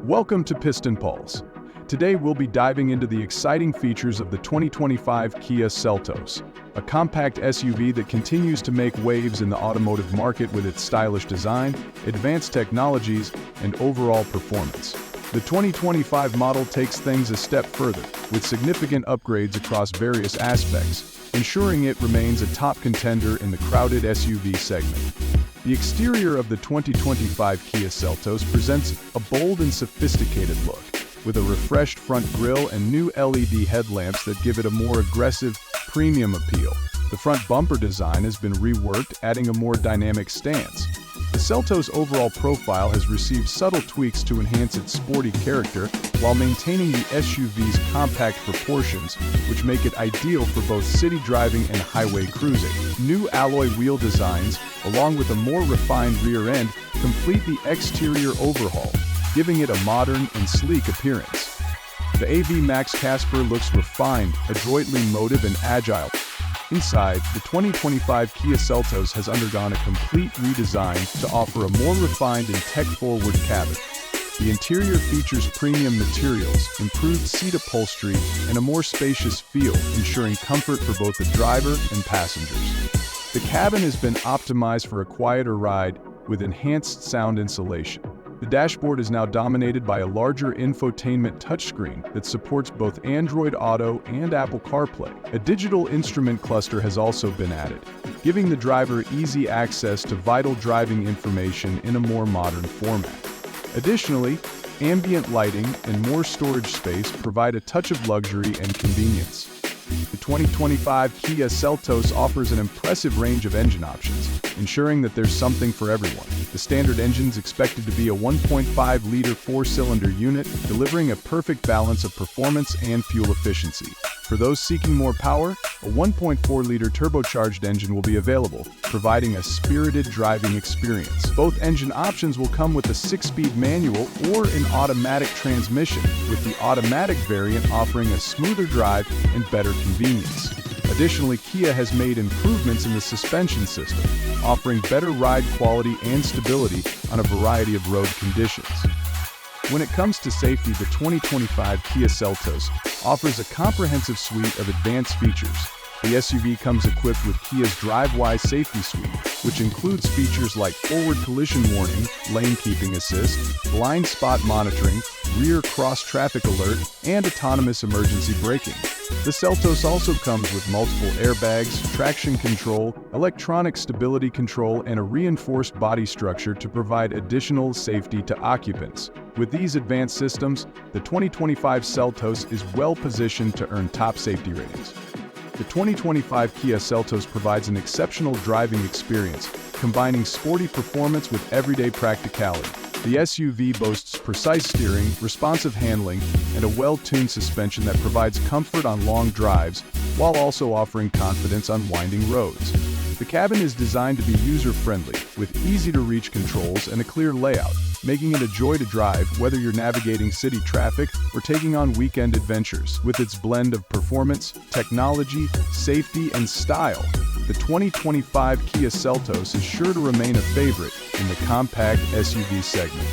Welcome to Piston Pulse. Today we'll be diving into the exciting features of the 2025 Kia Seltos, a compact SUV that continues to make waves in the automotive market with its stylish design, advanced technologies, and overall performance. The 2025 model takes things a step further, with significant upgrades across various aspects, ensuring it remains a top contender in the crowded SUV segment. The exterior of the 2025 Kia Seltos presents a bold and sophisticated look, with a refreshed front grille and new LED headlamps that give it a more aggressive, premium appeal. The front bumper design has been reworked, adding a more dynamic stance. The Seltos' overall profile has received subtle tweaks to enhance its sporty character while maintaining the SUV's compact proportions, which make it ideal for both city driving and highway cruising. New alloy wheel designs, along with a more refined rear end, complete the exterior overhaul, giving it a modern and sleek appearance. The AV Max Casper looks refined, adroitly motive and agile. Inside, the 2025 Kia Seltos has undergone a complete redesign to offer a more refined and tech-forward cabin. The interior features premium materials, improved seat upholstery, and a more spacious feel, ensuring comfort for both the driver and passengers. The cabin has been optimized for a quieter ride with enhanced sound insulation. The dashboard is now dominated by a larger infotainment touchscreen that supports both Android Auto and Apple CarPlay. A digital instrument cluster has also been added, giving the driver easy access to vital driving information in a more modern format. Additionally, ambient lighting and more storage space provide a touch of luxury and convenience. The 2025 Kia Seltos offers an impressive range of engine options, ensuring that there's something for everyone. The standard engine is expected to be a 1.5-liter four-cylinder unit, delivering a perfect balance of performance and fuel efficiency. For those seeking more power, a 1.4-liter turbocharged engine will be available, providing a spirited driving experience. Both engine options will come with a 6-speed manual or an automatic transmission, with the automatic variant offering a smoother drive and better convenience. Additionally, Kia has made improvements in the suspension system, offering better ride quality and stability on a variety of road conditions. When it comes to safety, the 2025 Kia Seltos offers a comprehensive suite of advanced features. The SUV comes equipped with Kia's DriveWise safety suite, which includes features like forward collision warning, lane keeping assist, blind spot monitoring, rear cross-traffic alert, and autonomous emergency braking. The Seltos also comes with multiple airbags, traction control, electronic stability control, and a reinforced body structure to provide additional safety to occupants. With these advanced systems, the 2025 Seltos is well-positioned to earn top safety ratings. The 2025 Kia Seltos provides an exceptional driving experience, combining sporty performance with everyday practicality. The SUV boasts precise steering, responsive handling, and a well-tuned suspension that provides comfort on long drives, while also offering confidence on winding roads. The cabin is designed to be user-friendly, with easy-to-reach controls and a clear layout, making it a joy to drive whether you're navigating city traffic or taking on weekend adventures. With its blend of performance, technology, safety, and style, the 2025 Kia Seltos is sure to remain a favorite in the compact SUV segment.